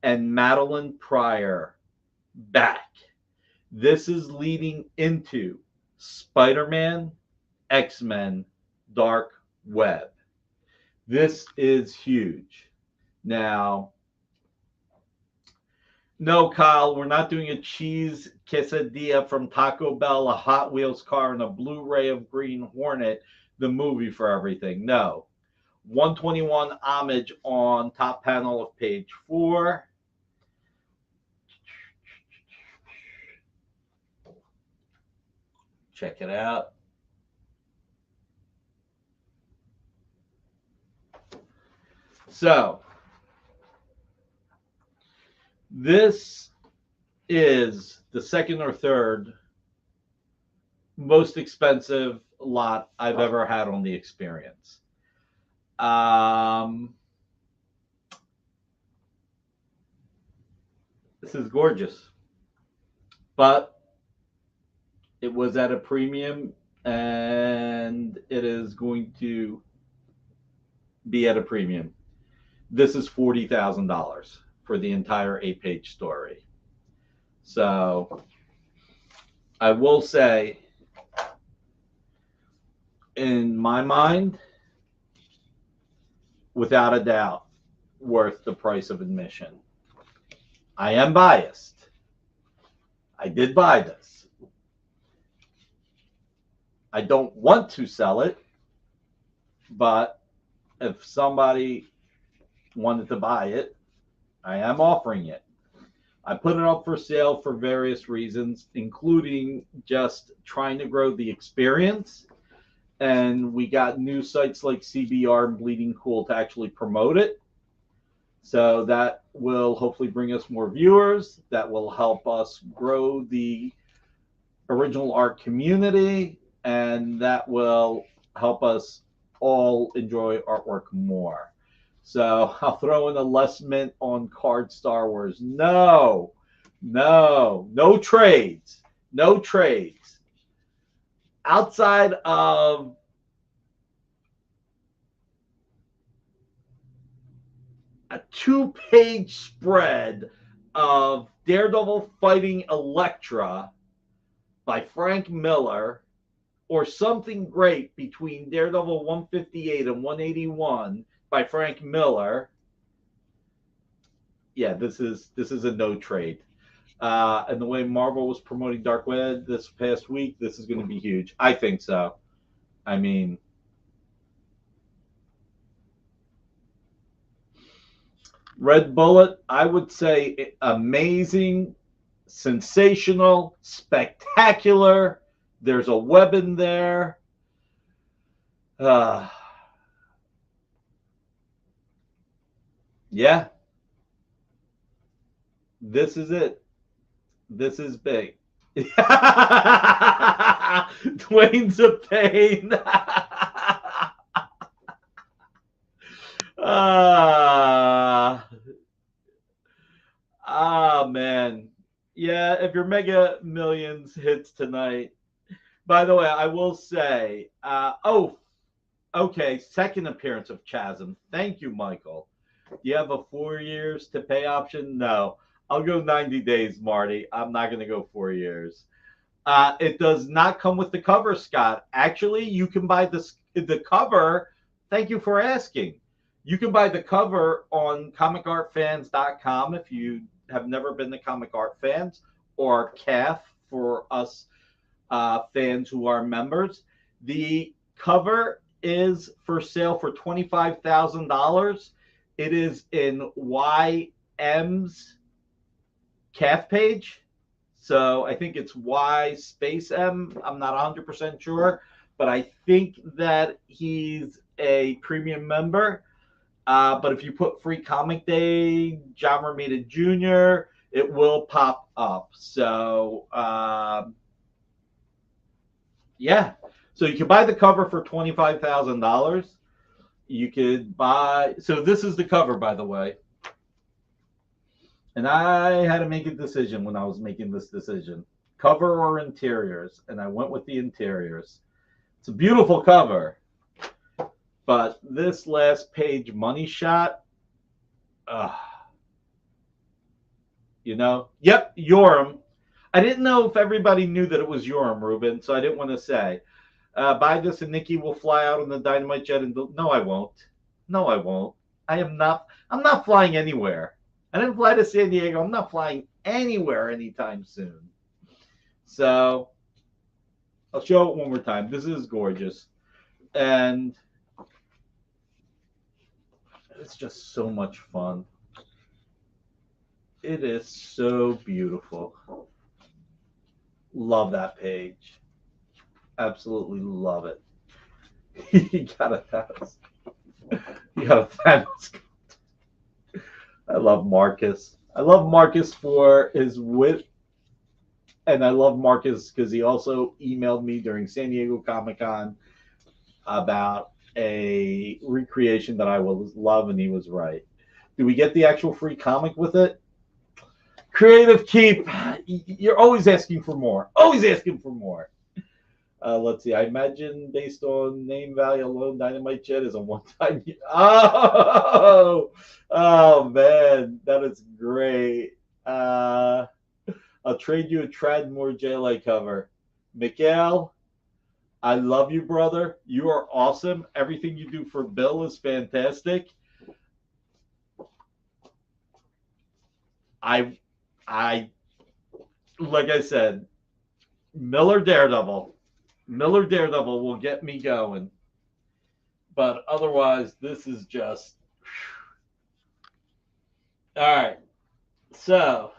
And Madeline Pryor back. This is leading into Spider-Man, X-Men, Dark Web. This is huge. Now, no, Kyle, we're not doing a cheese quesadilla from Taco Bell, a Hot Wheels car, and a Blu-ray of Green Hornet, the movie for everything. No. 121 homage on top panel of page 4. Check it out. So, this is the second or third most expensive lot I've ever had on the experience. This is gorgeous, but it was at a premium, and it is going to be at a premium. This is $40,000 for the entire 8-page story. So I will say, in my mind, without a doubt, worth the price of admission. I am biased. I did buy this. I don't want to sell it, but if somebody wanted to buy it, I am offering it. I put it up for sale for various reasons, including just trying to grow the experience. And we got new sites like CBR and Bleeding Cool to actually promote it. So that will hopefully bring us more viewers. That will help us grow the original art community. And that will help us all enjoy artwork more. So I'll throw in a less mint on card Star Wars. No trades. No trades. Outside of a 2-page spread of Daredevil fighting Elektra by Frank Miller, or something great between Daredevil 158 and 181 by Frank Miller, yeah, this is a no trade. And the way Marvel was promoting Dark Web this past week, this is going to be huge. I think so. I mean, Red Bullet, I would say amazing, sensational, spectacular. There's a web in there. Yeah. This is it. This is big. Dwayne's a pain. Man. Yeah, if your Mega Millions hits tonight. By the way, I will say, okay, second appearance of Chasm. Thank you, Michael. Do you have a 4 years to pay option? No. I'll go 90 days, Marty. I'm not going to go 4 years. It does not come with the cover, Scott. Actually, you can buy the cover. Thank you for asking. You can buy the cover on comicartfans.com if you have never been to Comic Art Fans, or CAF for us fans who are members. The cover is for sale for $25,000. It is in YM's CAF page. So I think it's Y space M. I'm not 100% sure, but I think that he's a premium member. But if you put Free Comic Day, John Romita Jr., it will pop up. So, yeah. So you can buy the cover for $25,000. You could buy... So this is the cover, by the way. And I had to make a decision when I was making this decision. Cover or interiors? And I went with the interiors. It's a beautiful cover. But this last page money shot, you know, yep, Yoram. I didn't know if everybody knew that it was Yoram, Ruben, so I didn't want to say. Buy this and Nikki will fly out on the Dynamite Jet. And no, I won't. No, I won't. I'm not flying anywhere. I didn't fly to San Diego. I'm not flying anywhere anytime soon. So I'll show it one more time. This is gorgeous. And it's just so much fun. It is so beautiful. Love that page. Absolutely love it. You got a Thanos. You got a Thanos. I love Marcus. I love Marcus for his wit. And I love Marcus because he also emailed me during San Diego Comic-Con about a recreation that I will love, and he was right. Do we get the actual free comic with it? Creative Keep. You're always asking for more. Always asking for more. Let's see. I imagine based on name value alone, Dynamite Jet is a one-time. Oh man, that is great. I'll trade you a Tradmore JLA cover. Mikael, I love you, brother. You are awesome. Everything you do for Bill is fantastic. I like I said, Miller Daredevil will get me going. But otherwise, this is just... All right. So,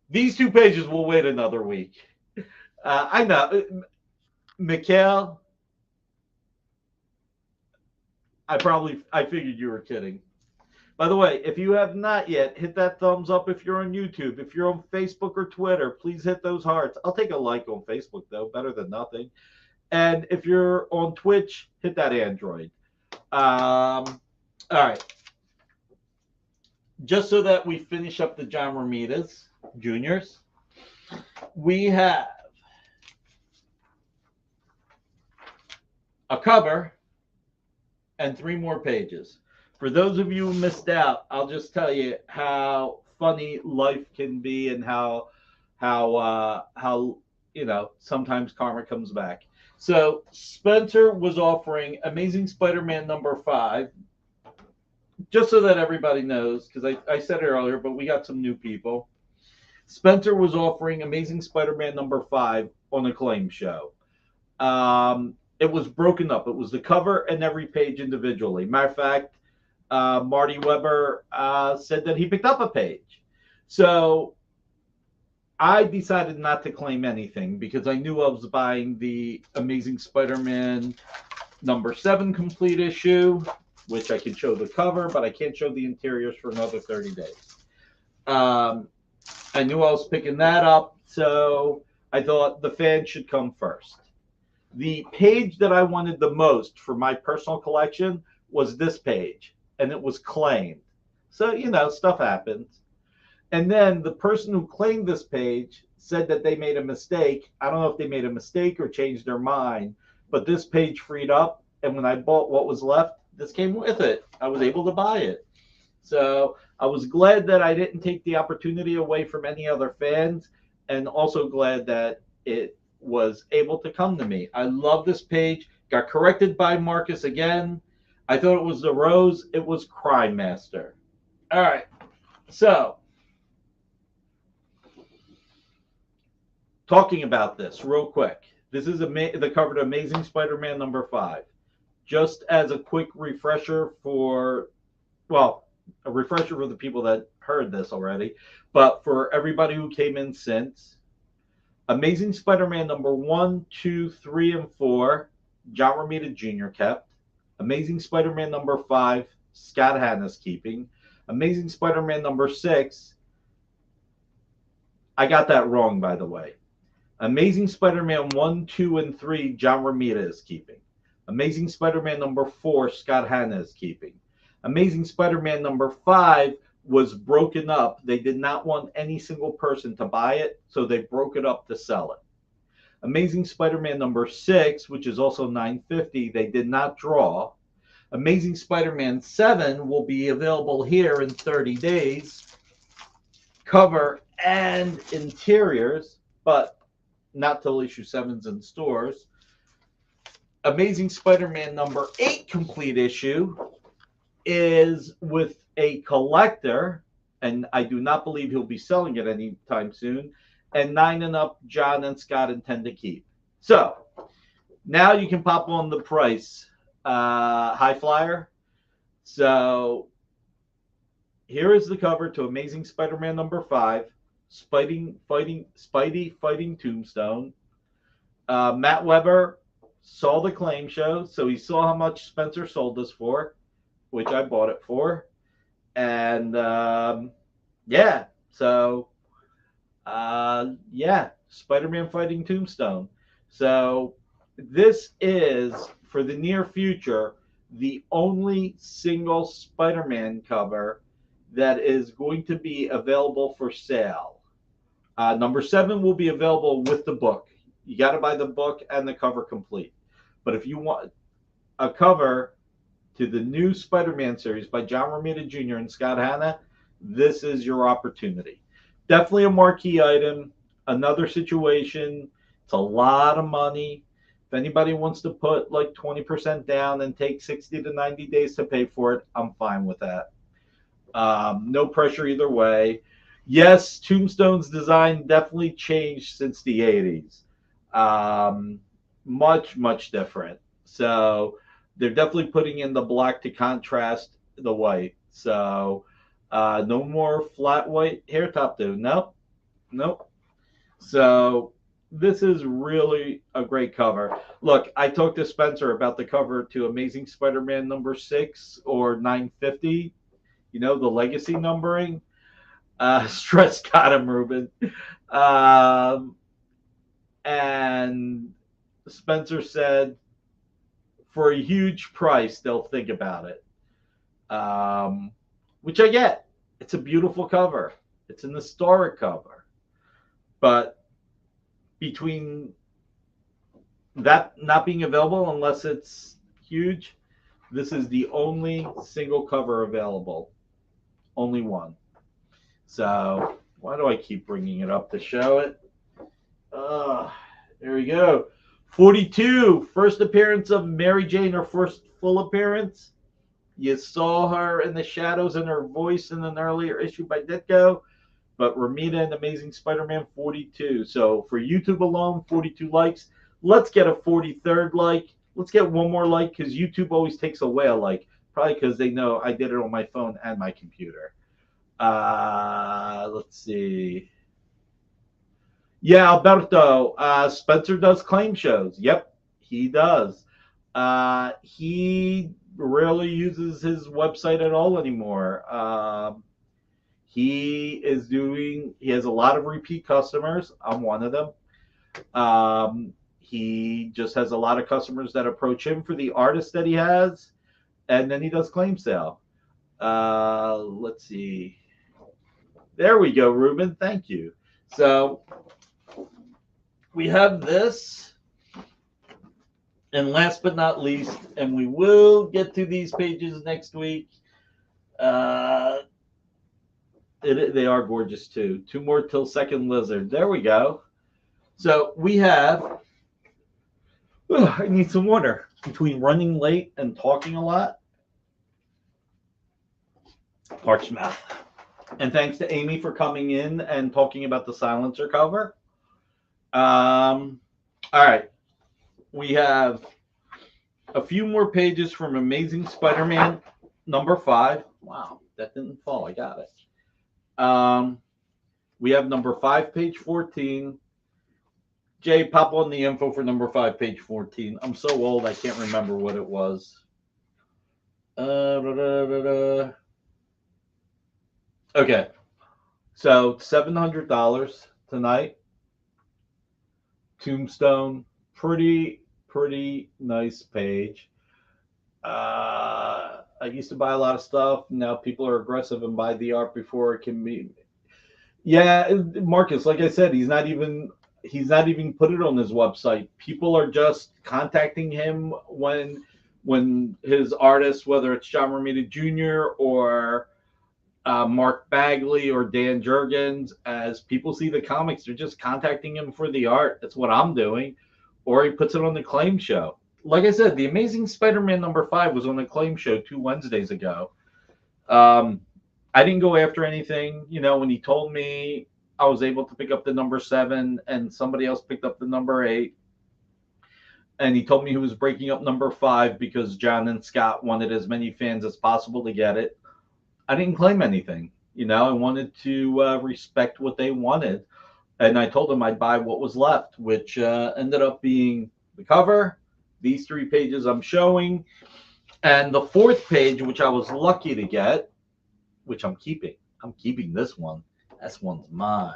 these two pages will wait another week. I know. Mikhail, I figured you were kidding. By the way, if you have not yet, hit that thumbs up if you're on YouTube. If you're on Facebook or Twitter, please hit those hearts. I'll take a like on Facebook, though. Better than nothing. And if you're on Twitch, hit that Android. All right. Just so that we finish up the John Romitas Juniors, we have a cover and 3 more pages. For those of you who missed out, I'll just tell you how funny life can be and how you know, sometimes karma comes back. So Spencer was offering Amazing Spider-Man #5, just so that everybody knows, because I said it earlier, but we got some new people. Spencer was offering Amazing Spider-Man #5 on Acclaim show. It was broken up. It was the cover and every page individually. Matter of fact, Marty Weber said that he picked up a page. So I decided not to claim anything because I knew I was buying the Amazing Spider-Man #7 complete issue, which I can show the cover, but I can't show the interiors for another 30 days. I knew I was picking that up, so I thought the fans should come first. The page that I wanted the most for my personal collection was this page, and it was claimed. So, you know, stuff happens. And then the person who claimed this page said that they made a mistake. I don't know if they made a mistake or changed their mind, but this page freed up, and when I bought what was left, this came with it. I was able to buy it. So I was glad that I didn't take the opportunity away from any other fans, and also glad that it was able to come to me. I love this page. Got corrected by Marcus again. I thought it was the Rose. It was Crime Master. All right. So, talking about this real quick. This is the cover to Amazing Spider-Man #5. Just as a quick refresher for, well, a refresher for the people that heard this already, but for everybody who came in since, Amazing Spider-Man #1, 2, 3, and 4, John Romita Jr. kept. Amazing Spider-Man #5, Scott Hanna's keeping. Amazing Spider-Man #6, I got that wrong, by the way. Amazing Spider-Man 1, 2, and 3, John Romita is keeping. Amazing Spider-Man #4, Scott Hanna is keeping. Amazing Spider-Man #5 was broken up. They did not want any single person to buy it, so they broke it up to sell it. Amazing Spider-Man #6, which is also $9.50, they did not draw. Amazing Spider-Man 7 will be available here in 30 days. Cover and interiors, but not till issue 7's in stores. Amazing Spider-Man #8 complete issue is with a collector, and I do not believe he'll be selling it anytime soon. And 9 and up, John and Scott intend to keep. So now you can pop on the price, high flyer. So here is the cover to Amazing Spider-Man #5, Spidey fighting Tombstone. Matt Weber saw the claim show, so he saw how much Spencer sold this for, which I bought it for. And yeah, so yeah, Spider-Man fighting Tombstone. So this is, for the near future, the only single Spider-Man cover that is going to be available for sale. #7 will be available with the book. You got to buy the book and the cover complete. But if you want a cover to the new Spider-Man series by John Romita Jr. and Scott Hanna, this is your opportunity. Definitely a marquee item. Another situation. It's a lot of money. If anybody wants to put like 20% down and take 60 to 90 days to pay for it, I'm fine with that. No pressure either way. Yes, Tombstone's design definitely changed since the 80s. Much different. So they're definitely putting in the black to contrast the white. So no more flat white hair top dude. Nope. So this is really a great cover. Look, I talked to Spencer about the cover to Amazing Spider-Man #6 or 950. You know, the legacy numbering. Stress got him, Ruben. And Spencer said, for a huge price, they'll think about it. Which I get. It's a beautiful cover. It's an historic cover. But between that not being available unless it's huge, this is the only single cover available. Only one. So why do I keep bringing it up to show it? There we go. 42, first appearance of Mary Jane, her first full appearance. You saw her in the shadows and her voice in an earlier issue by Ditko. But Ramita and Amazing Spider-Man 42. So for YouTube alone, 42 likes. Let's get a 43rd like. Let's get one more like because YouTube always takes away a like. Probably because they know I did it on my phone and my computer. Let's see. Yeah, Alberto. Spencer does claim shows. Yep, he does. He rarely uses his website at all anymore. He has a lot of repeat customers. I'm one of them. He just has a lot of customers that approach him for the artist that he has, and then he does claim sale. Let's see. There we go, Ruben. Thank you. So we have this. And last but not least, and we will get to these pages next week. They are gorgeous too. 2 more till Second Lizard. There we go. So we have. I need some water. between running late and talking a lot, parched mouth. And thanks to Amy for coming in and talking about the silencer cover. All right. We have a few more pages from Amazing Spider-Man number 5. Wow, that didn't fall. I got it. We have number 5, page 14. Jay, pop on the info for number 5, page 14. I'm so old, I can't remember what it was. Okay, so $700 tonight. Tombstone, pretty nice page. I used to buy a lot of stuff. Now people are aggressive and buy the art before it can be. Yeah, Marcus, like I said, he's not even put it on his website. People are just contacting him when his artists, whether it's John Romita Jr. or Mark Bagley or Dan Jurgens, as people see the comics, they're just contacting him for the art. That's what I'm doing. Or he puts it on the Claim show. Like I said, the Amazing Spider-Man number 5 was on the Claim show 2 Wednesdays ago. I didn't go after anything. You know, when he told me I was able to pick up the number 7 and somebody else picked up the number 8. And he told me he was breaking up number 5 because John and Scott wanted as many fans as possible to get it. I didn't claim anything. You know, I wanted to respect what they wanted. And I told them I'd buy what was left, which ended up being the cover, these 3 pages I'm showing, and the 4th page, which I was lucky to get, which I'm keeping. I'm keeping this one. This one's mine.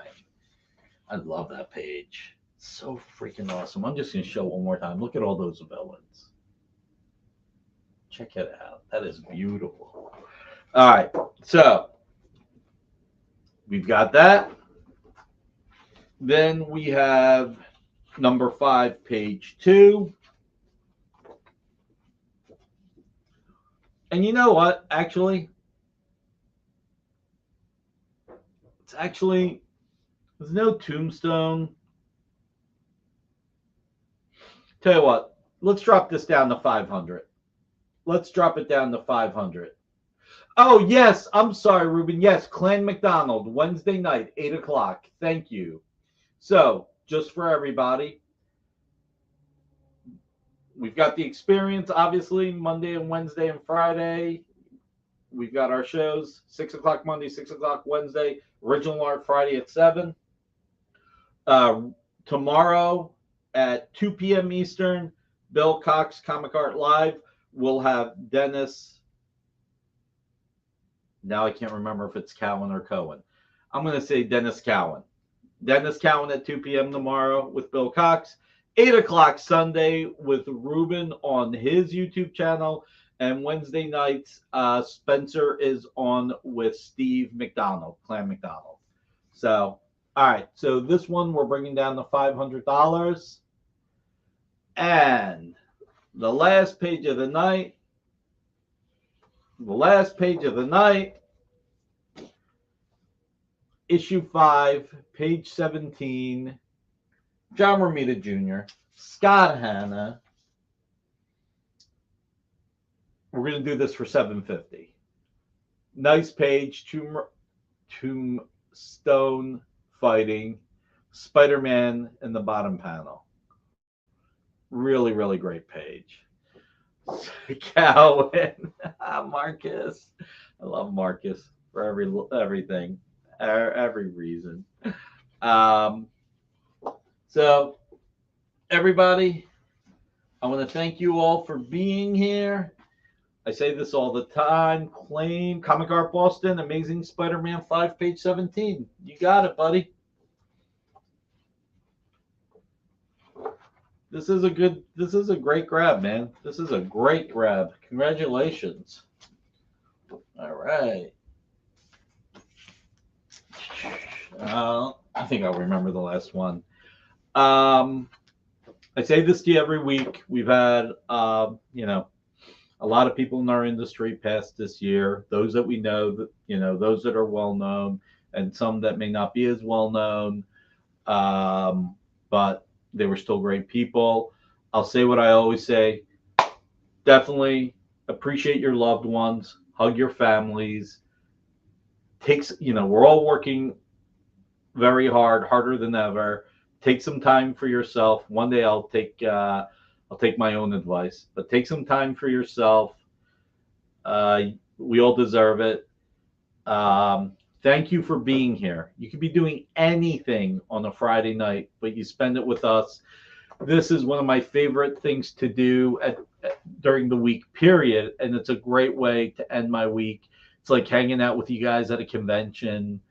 I love that page. So freaking awesome. I'm just going to show it one more time. Look at all those villains. Check it out. That is beautiful. All right. So we've got that. Then we have number 5, page 2. And you know what? Actually, there's no Tombstone. Tell you what, let's drop this down to 500. Let's drop it down to 500. Oh, yes. I'm sorry, Ruben. Yes, Clan McDonald, Wednesday night, 8 o'clock. Thank you. So, just for everybody, we've got the experience, obviously, Monday and Wednesday and Friday. We've got our shows, 6 o'clock Monday, 6 o'clock Wednesday, original art Friday at 7. Tomorrow at 2 p.m. Eastern, Bill Cox Comic Art Live. We'll have Dennis. Now I can't remember if it's Cowan or Cohen. I'm going to say Dennis Cowan. Dennis Cowan at 2 p.m. tomorrow with Bill Cox. 8 o'clock Sunday with Ruben on his YouTube channel. And Wednesday nights, Spencer is on with Steve McDonald, Clan McDonald. So, all right. So this one we're bringing down to $500. And the last page of the night. Issue 5, page 17. John Romita Jr., Scott Hanna. We're going to do this for $750. Nice page, Tombstone fighting, Spider-Man in the bottom panel. Really, really great page. Cowan, Marcus. I love Marcus for everything, every reason. So, everybody, I want to thank you all for being here. I say this all the time. Claim Comic Art Boston, Amazing Spider-Man 5, page 17. You got it, buddy. This is a great grab, man. This is a great grab. Congratulations. All right. I think I'll remember the last one. I say this to you every week. We've had, a lot of people in our industry pass this year. Those that we know, those that are well known, and some that may not be as well known. But they were still great people. I'll say what I always say. definitely appreciate your loved ones, hug your families. We're all working very hard, harder than ever. Take some time for yourself. One day I'll take my own advice, but take some time for yourself. We all deserve it. Thank you for being here. You could be doing anything on a Friday night, but you spend it with us. This is one of my favorite things to do during the week, period. And it's a great way to end my week. It's like hanging out with you guys at a convention.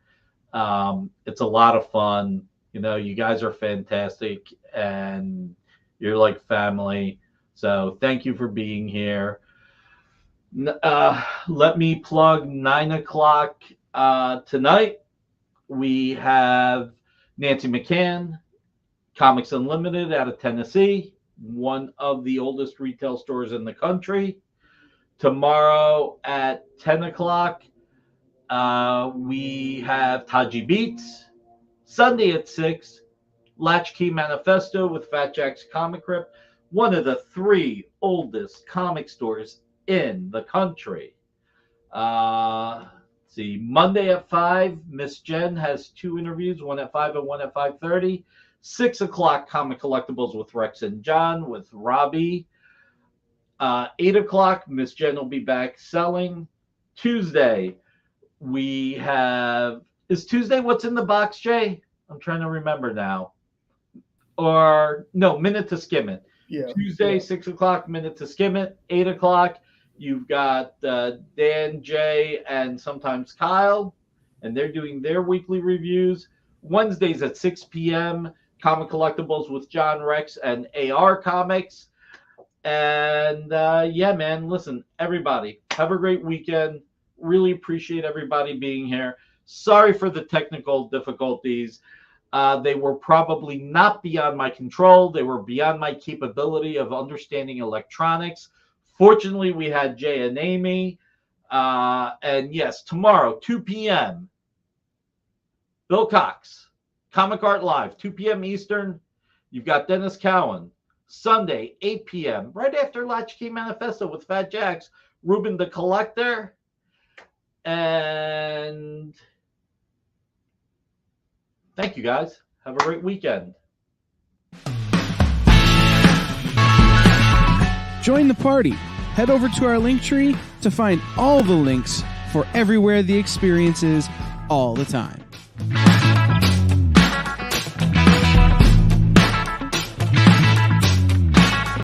It's a lot of fun. You guys are fantastic and you're like family. So thank you for being here. Let me plug 9 o'clock tonight. We have Nancy McCann, Comics Unlimited out of Tennessee, one of the oldest retail stores in the country. Tomorrow at 10 o'clock, we have Taji Beats. Sunday at 6, Latchkey Manifesto with Fat Jack's Comic Rip, one of the 3 oldest comic stores in the country. See, Monday at 5, Miss Jen has 2 interviews, one at 5 and one at 5:30. 6 o'clock, Comic Collectibles with Rex and John with Robbie. 8 o'clock, Miss Jen will be back selling. Tuesday, we have... Is Tuesday What's in the Box, Jay? I'm trying to remember now. Or, no, Minute to Skim It. Yeah. Tuesday, 6 o'clock, Minute to Skim It. 8 o'clock, you've got Dan, Jay, and sometimes Kyle, and they're doing their weekly reviews. Wednesdays at 6 p.m., Comic Collectibles with John, Rex, and AR Comics. And, yeah, man, listen, everybody, have a great weekend. Really appreciate everybody being here. Sorry for the technical difficulties. They were probably not beyond my control. They were beyond my capability of understanding electronics. Fortunately, we had Jay and Amy. And yes, tomorrow, 2 p.m., Bill Cox, Comic Art Live, 2 p.m. Eastern. You've got Dennis Cowan. Sunday, 8 p.m., right after Latchkey Manifesto with Fat Jacks, Ruben the Collector. And thank you, guys. Have a great weekend. Join the party. Head over to our Linktree to find all the links for everywhere the experience is all the time.